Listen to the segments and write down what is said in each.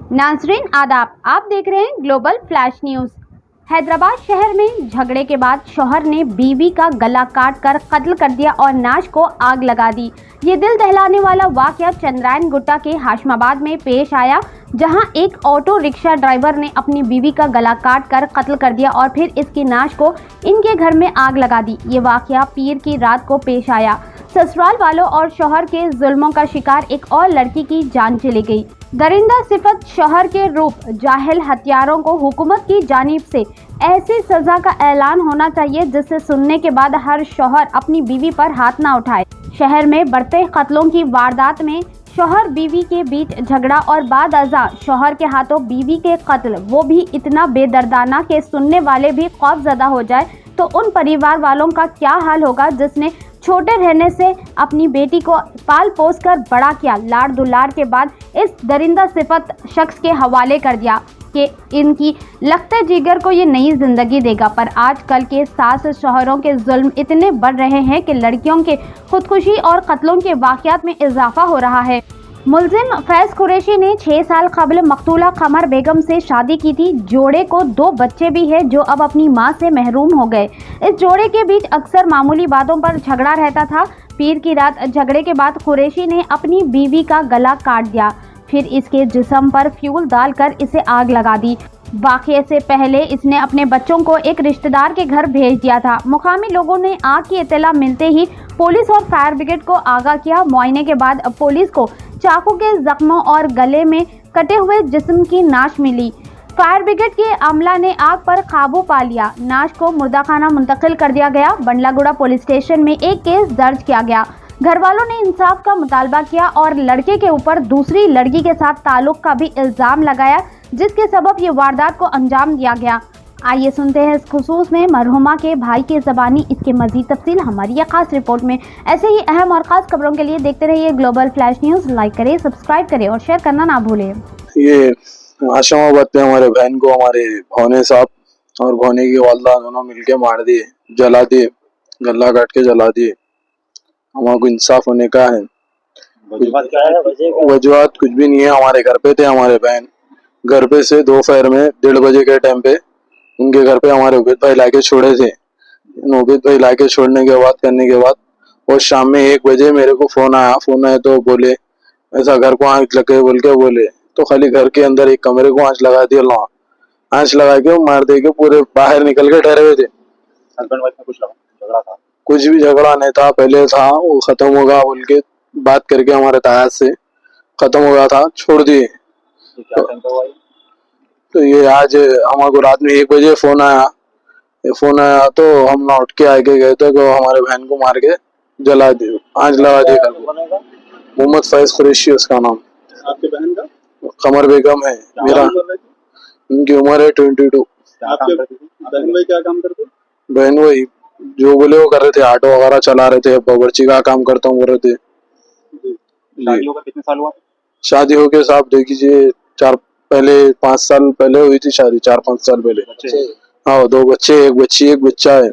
नाज़रीन आदाब, आप देख रहे हैं ग्लोबल फ्लैश न्यूज़। हैदराबाद शहर में झगड़े के बाद शौहर ने बीवी का गला काट कर कत्ल कर दिया और नाश को आग लगा दी। ये दिल दहलाने वाला वाकया चंद्रायन गुट्टा के हाशमाबाद में पेश आया, जहां एक ऑटो रिक्शा ड्राइवर ने अपनी बीवी का गला काट कर कत्ल कर दिया और फिर इसकी नाश को इनके घर में आग लगा दी। ये वाकया पीर की रात को पेश आया। ससुराल वालों और शौहर के जुल्मों का शिकार एक और लड़की की जान चली गई। दरिंदा सिफत शौहर के रूप जाहिल हत्यारों को हुकूमत की जानिब से ऐसी सजा का ऐलान होना चाहिए जिससे सुनने के बाद हर शौहर अपनी बीवी पर हाथ ना उठाए। शहर में बढ़ते कत्लों की वारदात में शौहर बीवी के बीच झगड़ा और बाद अज़ा शौहर के हाथों बीवी के कत्ल, वो भी इतना बेदर्दाना कि सुनने वाले भी खौफजदा हो जाए, तो उन परिवार वालों का क्या हाल होगा जिसने छोटे रहने से अपनी बेटी को पाल पोस कर बड़ा किया, लाड़ दुलार के बाद इस दरिंदा सिफत शख्स के हवाले कर दिया कि इनकी लखते जिगर को ये नई जिंदगी देगा। पर आजकल के सास शौहरों के जुल्म इतने बढ़ रहे हैं कि लड़कियों के खुदकुशी और कत्लों के वाक़यात में इजाफा हो रहा है। मुल्जिम फैज़ कुरैशी ने 6 साल कबल मकतूला कमर बेगम से शादी की थी। जोड़े को 2 बच्चे भी हैं जो अब अपनी मां से महरूम हो गए। इस जोड़े के बीच अक्सर मामूली बातों पर झगड़ा रहता था। पीर की रात झगड़े के बाद कुरैशी ने अपनी बीवी का गला काट दिया, फिर इसके जिस्म पर फ्यूल डालकर इसे आग लगा दी। वाक़ये से पहले इसने अपने बच्चों को एक रिश्तेदार के घर भेज दिया था। मुकामी लोगों ने आग की इत्तला मिलते ही पुलिस और फायर ब्रिगेड को आगाह किया। मुआयने के बाद पुलिस को चाकू के जख्मों और गले में कटे हुए जिस्म की नाश मिली। फायर ब्रिगेड के अमला ने आग पर काबू पा लिया। नाश को मुर्दाखाना मुंतकिल कर दिया गया। बंडलागुड़ा पुलिस स्टेशन में एक केस दर्ज किया गया। घर वालों ने इंसाफ का मुतालबा किया और लड़के के ऊपर दूसरी लड़की के साथ ताल्लुक का भी इल्ज़ाम लगाया, जिसके सबब ये वारदात को अंजाम दिया गया। आइए सुनते हैं इस खुसूस में मरहुमा के भाई के ज़बानी इसके मज़ीद तफसील हमारी ये खास रिपोर्ट में। ऐसे ही अहम और ख़ास खबरों के लिए देखते रहिए ग्लोबल फ्लैश न्यूज़। लाइक करें, सब्सक्राइब करें और शेयर करना ना भूलें। ये आशमाबाद पे हमारे बहन को हमारे भौने साहब और भौने की वालदा दोनों मिलके मार दिए, जला दिए, गला काट के जला दिए। हमारे इंसाफ होने का है। वजूहत कुछ भी नहीं है। हमारे घर पे थे हमारे बहन, घर पे से दोपहर में 1:30 बजे के टाइम पे उनके घर पे हमारे उबैद भाई लाके छोड़े थे। उबैद भाई लाके छोड़ने के बाद करने के बाद और शाम में 1 बजे मेरे को फोन आया तो बोले ऐसा घर को आँच लगे बोल के बोले, तो खाली घर के अंदर एक कमरे को आँच लगा दिया। आँच लगा के मार दे के पूरे बाहर निकल के ठहरे हुए थे। हस्बैंड वाइफ में कुछ झगड़ा था? कुछ भी झगड़ा नहीं था, पहले था वो खत्म होगा बोल के बात करके हमारे तायात से खत्म हो गया था, छोड़ दिए। तो ये आज हमारे रात में 1 बजे फोन आया तो हम ना उठ के आगे गए थे तो हमारे बहन को मार के जला दिए, आँच लगा दिए। मोहम्मद फैज कुरैशी उसका नाम। आपके बहन का? कमर बेगम है मेरा, उनकी उम्र है 22। आपके बहन भाई क्या काम करते? बहन वही जो बोले वो कर रहे थे, ऑटो वगैरह चला रहे थे, बावर्ची का काम करता हूँ बोल रहे थे। शादी होकर कितने साल हुआ? शादी हो के साहब देखिए 5 साल पहले हुई थी शादी, 4-5 साल पहले। हाँ, 2 बच्चे, 1 बच्ची 1 बच्चा है।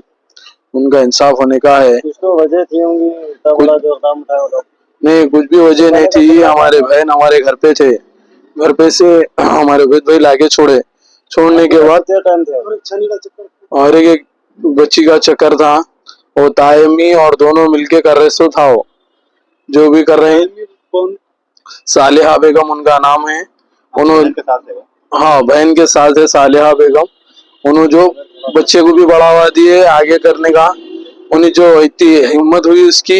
उनका इंसाफ होने का है। कुछ तो वजह थी होंगी, इतना बड़ा जो काम उठाया होगा? नहीं, कुछ भी वजह नहीं थी। हमारे बहन हमारे घर पे थे, घर पे से हमारे उबैद भाई लाके छोड़ने के बाद और एक बच्ची का चक्कर था, वो तायमी और दोनों मिलके कर रहे, सो था वो जो भी कर रहे हैं। कौन? सालिहा बेगम उनका नाम है। उन्होंने हाँ बहन के साथ है सालिहा बेगम। उन्होंने जो बच्चे को भी बढ़ावा दिए आगे करने का, उन्हें जो इतनी हिम्मत हुई उसकी,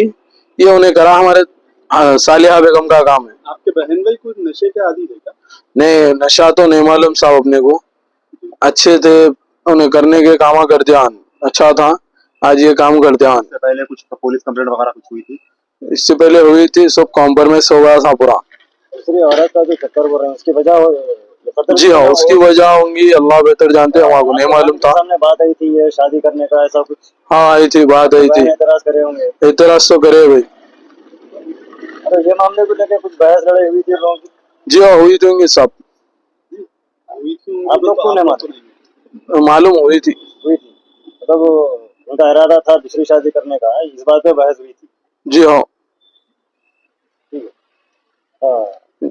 ये उन्हें करा। हमारे सालिहा बेगम का काम है। आपके बहन भाई कुछ नशे के आदी थे क्या? नहीं, नशा तो नहीं मालूम साहब अपने को, अच्छे थे, उन्हें करने के काम कर ध्यान अच्छा था, आज ये काम कर ध्यान। इससे पहले कुछ पुलिस कंप्लेंट वगैरह कुछ हुई थी? इससे पहले हुई थी, सब कॉम्प्रोमाइज हो गया था पूरा। दूसरी औरत का जो चक्कर बोल रहे हैं उसकी वजह? जी हाँ, उसकी वजह होंगी, अल्लाह बेहतर जानते, हमारे नहीं मालूम था। सामने बात आई थी ये शादी करने का, ऐसा कुछ? हाँ आई थी, बात आई थी। एतराज करे होंगे? एतराज तो करे भाई। अरे ये मामले को लेकर कुछ बहस लड़ाई हुई थी लोगों की? जी हाँ, हुई थी सब। आप लोग को नहीं मालूम हुई थी। मतलब उनका इरादा था दूसरी शादी करने का, इस बात पे बहस हुई थी? जी हाँ। ठीक है।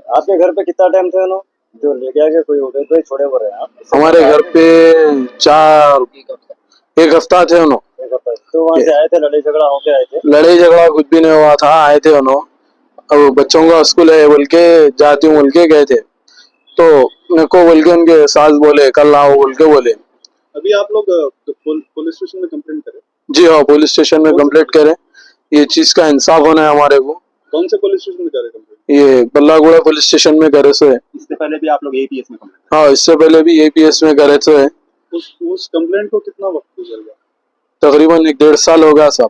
आपके घर पे कितना टाइम थे उन्होंने? जो लेके आके कोई उबैद भाई छोड़े हुए हैं आप? हमारे घर पे 1 हफ्ता थे उन्होंने। एक हफ्ता तो वहाँ से आए थे, लड़ाई झगड़ा होके आए थे? लड़ाई झगड़ा कुछ भी नहीं हुआ था, आए थे उन्होंने। अब बच्चों का स्कूल है बोल के जाती हूँ बोल के गए थे, तो मेरे को बोल के उनके सास बोले कल आओ बोल के बोले। अभी आप लोग पुलिस स्टेशन में कंप्लेंट करें? जी हाँ, पुलिस स्टेशन में कंप्लेंट करें, ये चीज का इंसाफ होना है हमारे को। कौन से पुलिस स्टेशन में करें कंप्लेंट? ये बल्लागुड़ा पुलिस स्टेशन में करे सो है। इससे पहले भी आप लोग एपीएस में कंप्लेंट? हाँ, इससे पहले भी एपीएस में करे सो है। उस कंप्लेंट को कितना वक्त गुजर गया? तकरीबन 1-1.5 साल हो गया साहब।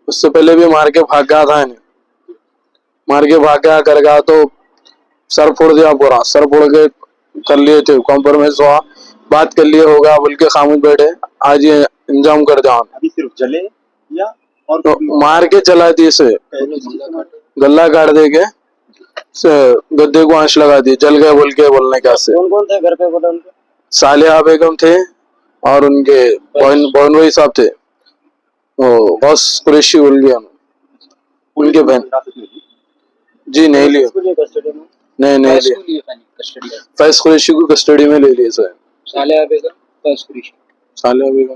उससे पहले भी मार के भाग गया था इन्हें, मार के भाग गया कर गया तो सर फोड़ दिया पूरा, सर फोड़ के कर लिए थे कॉम्प्रोमाइज हुआ, बात कर लिए होगा बोल के खामोश बैठे, आज ये इंजाम कर दिया। अभी सिर्फ जले या और तो मार के चला दी इसे, गला काट दे के गद्दे को आंच लगा दी, जल गए बोल के बोलने क्या से। कौन कौन थे घर पे बोला उनके? सालिहा बेगम थे और उनके बहन भाई साहब थे, वो बॉस कुरैशी बोल गया उनके बहन। जी नहीं लिया, कस्टडी में? नहीं लिया, फैज कुरैशी को कस्टडी में ले लिया सर। सालिहा बेगम, फैज कुरैशी। सालिहा बेगम